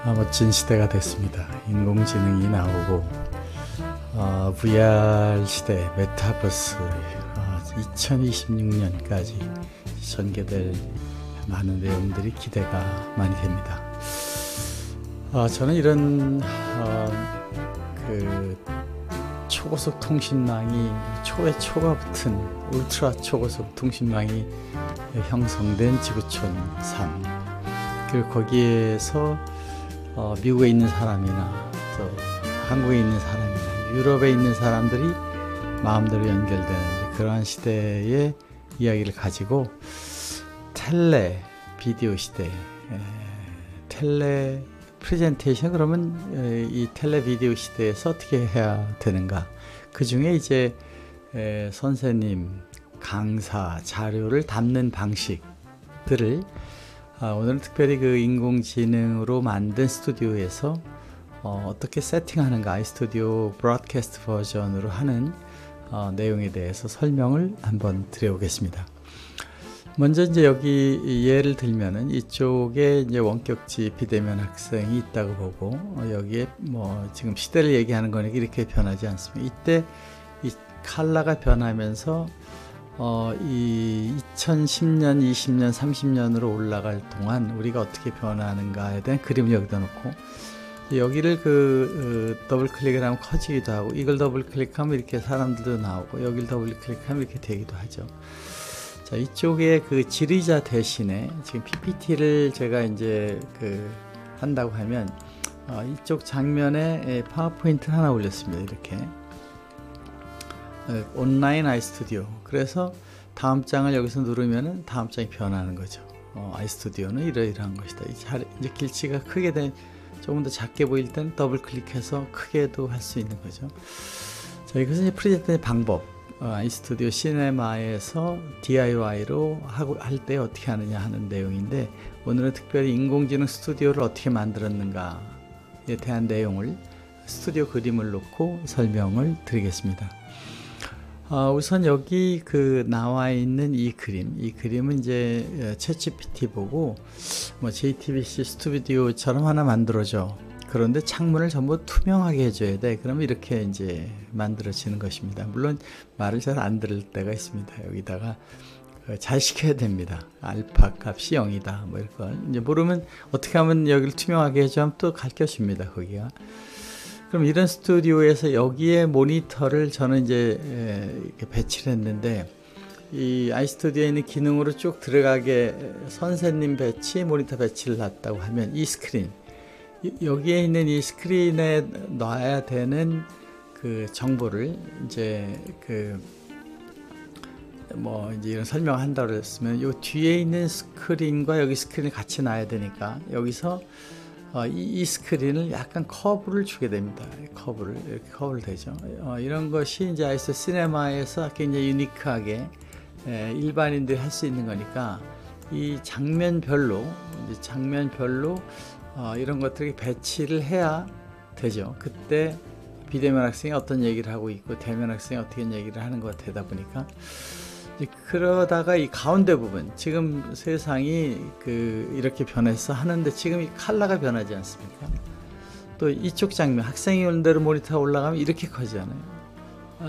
멋진 시대가 됐습니다. 인공지능이 나오고 VR 시대, 메타버스 2026년까지 전개될 많은 내용들이 기대가 많이 됩니다. 저는 이런 초고속 통신망이 초에 초가 붙은 울트라 초고속 통신망이 형성된 지구촌 3, 그리고 거기에서 미국에 있는 사람이나 또 한국에 있는 사람이나 유럽에 있는 사람들이 마음대로 연결되는 그러한 시대의 이야기를 가지고 텔레 비디오 시대, 텔레 프레젠테이션, 그러면 이 텔레 비디오 시대에서 어떻게 해야 되는가, 그 중에 이제 선생님, 강사, 자료를 담는 방식들을 오늘은 특별히 그 인공지능으로 만든 스튜디오에서 어떻게 세팅하는가, 아이스튜디오 브로드캐스트 버전으로 하는 내용에 대해서 설명을 한번 드려보겠습니다. 먼저 이제 여기 예를 들면은 이쪽에 이제 원격지 비대면 학생이 있다고 보고, 여기에 뭐 지금 시대를 얘기하는 거니까 이렇게 변하지 않습니다. 이때 이 컬러가 변하면서 이 2010년, 20년, 30년으로 올라갈 동안 우리가 어떻게 변하는가에 대한 그림을 여기다 놓고, 여기를 더블 클릭을 하면 커지기도 하고, 이걸 더블 클릭하면 이렇게 사람들도 나오고, 여기를 더블 클릭하면 이렇게 되기도 하죠. 자, 이쪽에 그 지리자 대신에 지금 PPT를 제가 이제 한다고 하면 이쪽 장면에 파워포인트를 하나 올렸습니다. 이렇게 온라인 아이스튜디오. 그래서 다음 장을 여기서 누르면은 다음 장이 변하는 거죠. 아이스튜디오는 이러이러한 것이다. 이제 길치가 크게 된, 조금 더 작게 보일 때는 더블 클릭해서 크게도 할 수 있는 거죠. 자, 이것은 이제 프레젠테이션 방법. 아이스튜디오 시네마에서 DIY로 할 때 어떻게 하느냐 하는 내용인데, 오늘은 특별히 인공지능 스튜디오를 어떻게 만들었는가에 대한 내용을 스튜디오 그림을 놓고 설명을 드리겠습니다. 우선 여기 나와 있는 이 그림은 이제 챗GPT 보고 뭐 JTBC 스튜디오처럼 하나 만들어줘. 그런데 창문을 전부 투명하게 해줘야 돼. 그러면 이렇게 이제 만들어지는 것입니다. 물론 말을 잘 안 들을 때가 있습니다. 여기다가 잘 시켜야 됩니다. 알파 값이 0이다. 뭐 이런 걸 이제 모르면 어떻게 하면 여기를 투명하게 해주면 또 가르쳐줍니다. 거기가. 그럼 이런 스튜디오에서 여기에 모니터를 저는 이제 이렇게 배치를 했는데, 이 아이스튜디오에 있는 기능으로 쭉 들어가게 선생님 배치, 모니터 배치를 놨다고 하면 이 스크린, 여기에 있는 이 스크린에 놔야 되는 그 정보를 이제 뭐 이제 이런 설명을 한다고 했으면, 이 뒤에 있는 스크린과 여기 스크린을 같이 놔야 되니까 여기서 이 스크린을 약간 커브를 주게 됩니다. 이렇게 커브를 되죠. 이런 것이 이제 아이스 시네마에서 굉장히 유니크하게 일반인들이 할 수 있는 거니까, 이 장면별로 이런 것들을 배치를 해야 되죠. 그때 비대면 학생이 어떤 얘기를 하고 있고 대면 학생이 어떻게 얘기를 하는 것 되다 보니까, 그러다가 이 가운데 부분, 지금 세상이 이렇게 변해서 하는데 지금 이 컬러가 변하지 않습니까? 또 이쪽 장면, 학생이 오는 대로 모니터가 올라가면 이렇게 커지잖아요.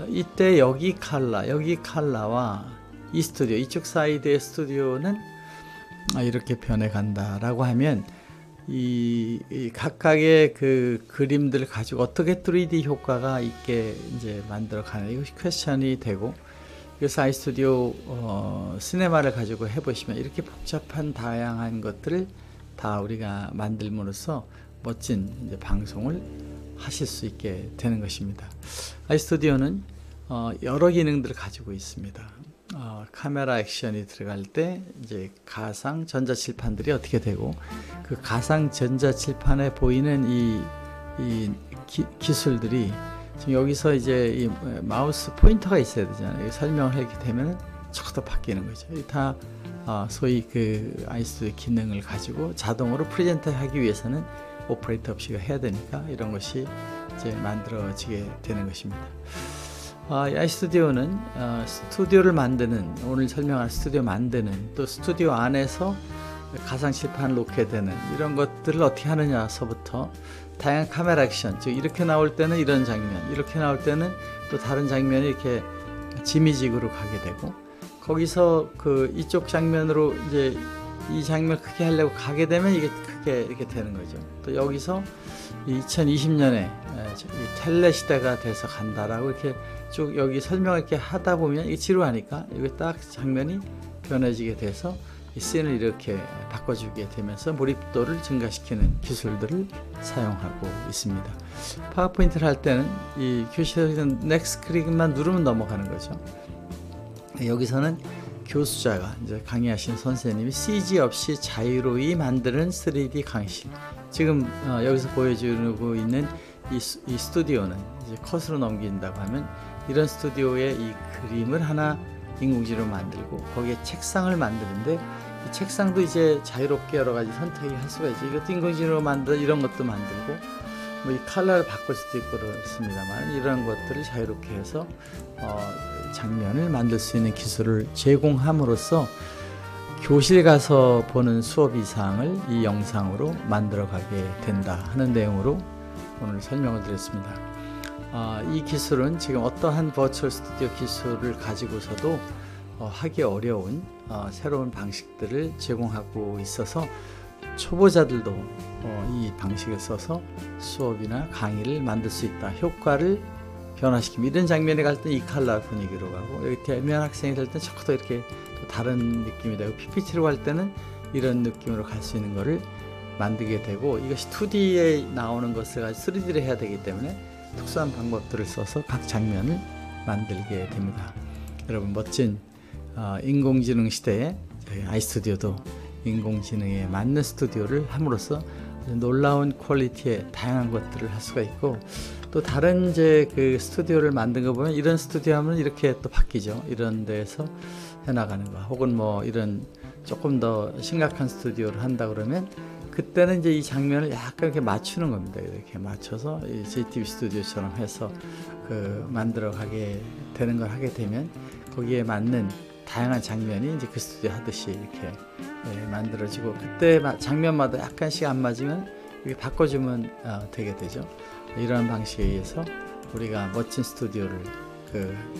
이때 여기 컬러와 이 스튜디오, 이쪽 사이드의 스튜디오는 이렇게 변해 간다라고 하면, 이 각각의 그림들을 가지고 어떻게 3D 효과가 있게 이제 만들어 가는, 이것이 퀘스천이 되고, 그래서 아이스튜디오 시네마를 가지고 해보시면 이렇게 복잡한 다양한 것들을 다 우리가 만들므로써 멋진 이제 방송을 하실 수 있게 되는 것입니다. 아이스튜디오는 여러 기능들을 가지고 있습니다. 카메라 액션이 들어갈 때 이제 가상 전자칠판들이 어떻게 되고, 그 가상 전자칠판에 보이는 이 기술들이 지금 여기서 이제 이 마우스 포인터가 있어야 되잖아요. 설명을 하게 되면 저것도 바뀌는 거죠. 다 소위 아이스튜디오 기능을 가지고 자동으로 프레젠트 하기 위해서는 오퍼레이터 없이가 해야 되니까 이런 것이 이제 만들어지게 되는 것입니다. 아이스튜디오는 스튜디오를 만드는, 오늘 설명할 스튜디오 만드는, 또 스튜디오 안에서 가상칠판 놓게 되는 이런 것들을 어떻게 하느냐서부터 다양한 카메라 액션, 즉 이렇게 나올 때는 이런 장면, 이렇게 나올 때는 또 다른 장면이 이렇게 지미직으로 가게 되고, 거기서 그 이쪽 장면으로 이제 이 장면을 크게 하려고 가게 되면 이게 크게 이렇게 되는 거죠. 또 여기서 2020년에 텔레 시대가 돼서 간다라고 이렇게 쭉 여기 설명을 이렇게 하다 보면 이게 지루하니까 여기 딱 장면이 변해지게 돼서 이 씬을 이렇게 바꿔주게 되면서 몰입도를 증가시키는 기술들을 사용하고 있습니다. 파워포인트를 할 때는 이 교실에서 넥스트 클릭만 누르면 넘어가는 거죠. 여기서는 교수자가 이제 강의하신 선생님이 CG 없이 자유로이 만드는 3D 강의실. 지금 여기서 보여주고 있는 이 스튜디오는 이제 컷으로 넘긴다고 하면 이런 스튜디오에 이 그림을 하나 인공지능으로 만들고 거기에 책상을 만드는데 이 책상도 이제 자유롭게 여러 가지 선택을 할 수가 있죠. 이것도 인공지능으로 만든 이런 것도 만들고 뭐 이 컬러를 바꿀 수도 있고 그렇습니다만 이런 것들을 자유롭게 해서 장면을 만들 수 있는 기술을 제공함으로써 교실 가서 보는 수업 이상을 이 영상으로 만들어 가게 된다 하는 내용으로 오늘 설명을 드렸습니다. 이 기술은 지금 어떠한 버추얼 스튜디오 기술을 가지고서도 하기 어려운 새로운 방식들을 제공하고 있어서 초보자들도 이 방식을 써서 수업이나 강의를 만들 수 있다. 효과를 변화시키면 이런 장면에 갈 때 이 컬러 분위기로 가고 여기 대면 학생이 될 때 저도 이렇게 또 다른 느낌이 되고 PPT로 갈 때는 이런 느낌으로 갈 수 있는 거를 만들게 되고 이것이 2D에 나오는 것을 3D로 해야 되기 때문에 특수한 방법들을 써서 각 장면을 만들게 됩니다. 여러분 멋진 인공지능 시대에 저희 아이스튜디오도 인공지능에 맞는 스튜디오를 함으로써 놀라운 퀄리티의 다양한 것들을 할 수가 있고 또 다른 이제 그 스튜디오를 만든 거 보면 이런 스튜디오 하면 이렇게 또 바뀌죠. 이런 데에서 해나가는 거 혹은 뭐 이런 조금 더 심각한 스튜디오를 한다 그러면 그때는 이제 이 장면을 약간 이렇게 맞추는 겁니다. 이렇게 맞춰서 이 JTB 스튜디오처럼 해서 그 만들어 가게 되는 걸 하게 되면 거기에 맞는 다양한 장면이 이제 그 스튜디오 하듯이 이렇게 만들어지고 그때 장면마다 약간씩 안 맞으면 이렇게 바꿔주면 되게 되죠. 이러한 방식에 의해서 우리가 멋진 스튜디오를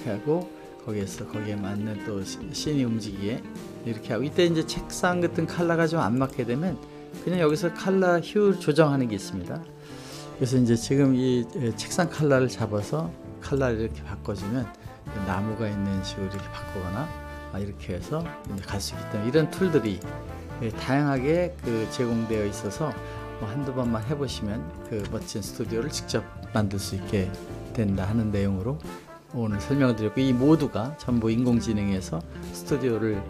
하고 거기에 맞는 또 씬이 움직이게 이렇게 하고 이때 이제 책상 같은 컬러가 좀 안 맞게 되면 그냥 여기서 컬러 휴 조정하는 게 있습니다. 그래서 이제 지금 이 책상 컬러를 잡아서 컬러를 이렇게 바꿔주면 나무가 있는 식으로 이렇게 바꾸거나 이렇게 해서 갈 수 있기 때문에 이런 툴들이 다양하게 제공되어 있어서 한두 번만 해보시면 그 멋진 스튜디오를 직접 만들 수 있게 된다 하는 내용으로 오늘 설명을 드렸고 이 모두가 전부 인공지능에서 스튜디오를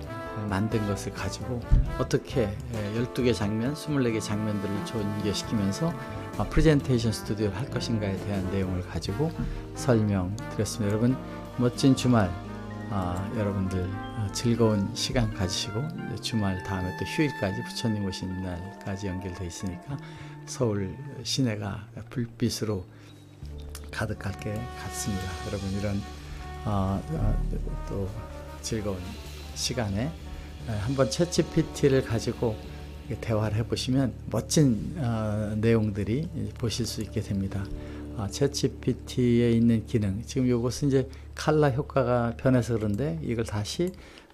만든 것을 가지고 어떻게 12개 장면, 24개 장면들을 전개시키면서 프레젠테이션 스튜디오를 할 것인가에 대한 내용을 가지고 설명드렸습니다. 여러분 멋진 주말 여러분들 즐거운 시간 가지시고 주말 다음에 또 휴일까지 부처님 오신 날까지 연결되어 있으니까 서울 시내가 불빛으로 가득할 게 같습니다. 여러분 이런 또 즐거운 시간에 한번 챗GPT를 가지고 대화를 해보시면 멋진 내용들이 보실 수 있게 됩니다. 챗GPT에 있는 기능 지금 이것은 이제 컬러 효과가 변해서 그런데 이걸 다시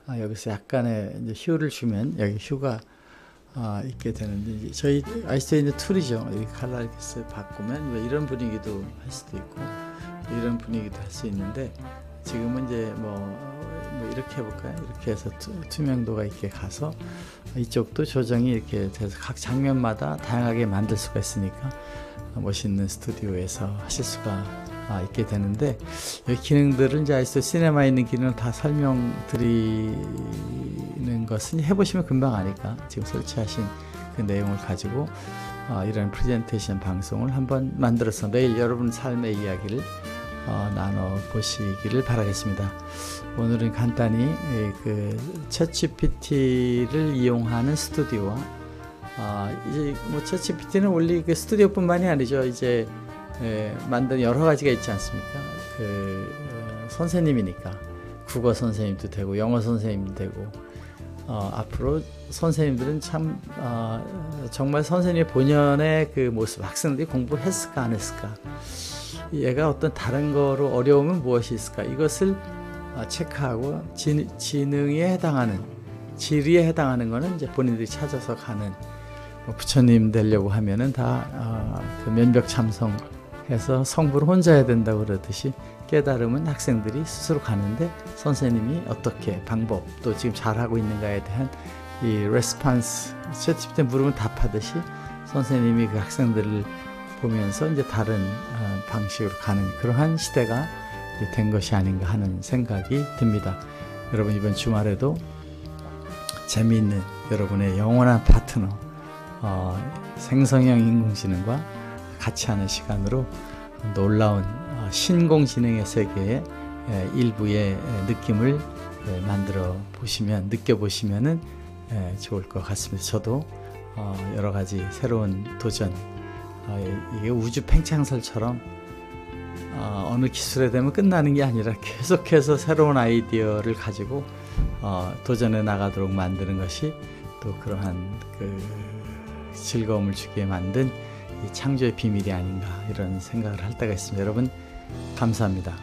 여기서 약간의 이제 휴를 주면 여기 휴가 있게 되는데 저희 아이스에 있는 툴이죠. 이 컬러 이렇게 바꾸면 이런 분위기도 할 수도 있고 이런 분위기도 할 수 있는데 지금은 이제 뭐 이렇게 해볼까요? 이렇게 해서 투명도가 있게 가서 이쪽도 조정이 이렇게 돼서 각 장면마다 다양하게 만들 수가 있으니까 멋있는 스튜디오에서 하실 수가 있게 되는데 이 기능들은 이제 아이스토 시네마에 있는 기능을 다 설명드리는 것은 해보시면 금방 아니까 지금 설치하신 그 내용을 가지고 이런 프레젠테이션 방송을 한번 만들어서 매일 여러분 삶의 이야기를 나눠보시기를 바라겠습니다. 오늘은 간단히 그 챗GPT를 이용하는 스튜디오와 이제 뭐 챗GPT는 원래 그 스튜디오뿐만이 아니죠. 이제 만든 여러 가지가 있지 않습니까? 선생님이니까 국어 선생님도 되고 영어 선생님도 되고 앞으로 선생님들은 참 정말 선생님의 본연의 그 모습, 학생들이 공부를 했을까 안 했을까, 얘가 어떤 다른 거로 어려움은 무엇이 있을까, 이것을 체크하고 지능에 해당하는, 지리에 해당하는 거는 이제 본인들이 찾아서 가는, 부처님 되려고 하면은 다 그 면벽 참성해서 성불을 혼자 해야 된다고 그러듯이, 깨달음은 학생들이 스스로 가는데 선생님이 어떻게 방법, 또 지금 잘하고 있는가에 대한 이 레스판스, 채팅에 물으면 답하듯이 선생님이 그 학생들을 보면서 이제 다른 방식으로 가는 그러한 시대가 된 것이 아닌가 하는 생각이 듭니다. 여러분, 이번 주말에도 재미있는 여러분의 영원한 파트너 생성형 인공지능과 같이 하는 시간으로 놀라운 신공지능의 세계의 일부의 느낌을 만들어 보시면, 느껴보시면은 좋을 것 같습니다. 저도 여러 가지 새로운 도전, 이게 우주 팽창설처럼 어느 기술에 되면 끝나는 게 아니라 계속해서 새로운 아이디어를 가지고 도전해 나가도록 만드는 것이 또 그러한 그 즐거움을 주게 만든 이 창조의 비밀이 아닌가, 이런 생각을 할 때가 있습니다. 여러분, 감사합니다.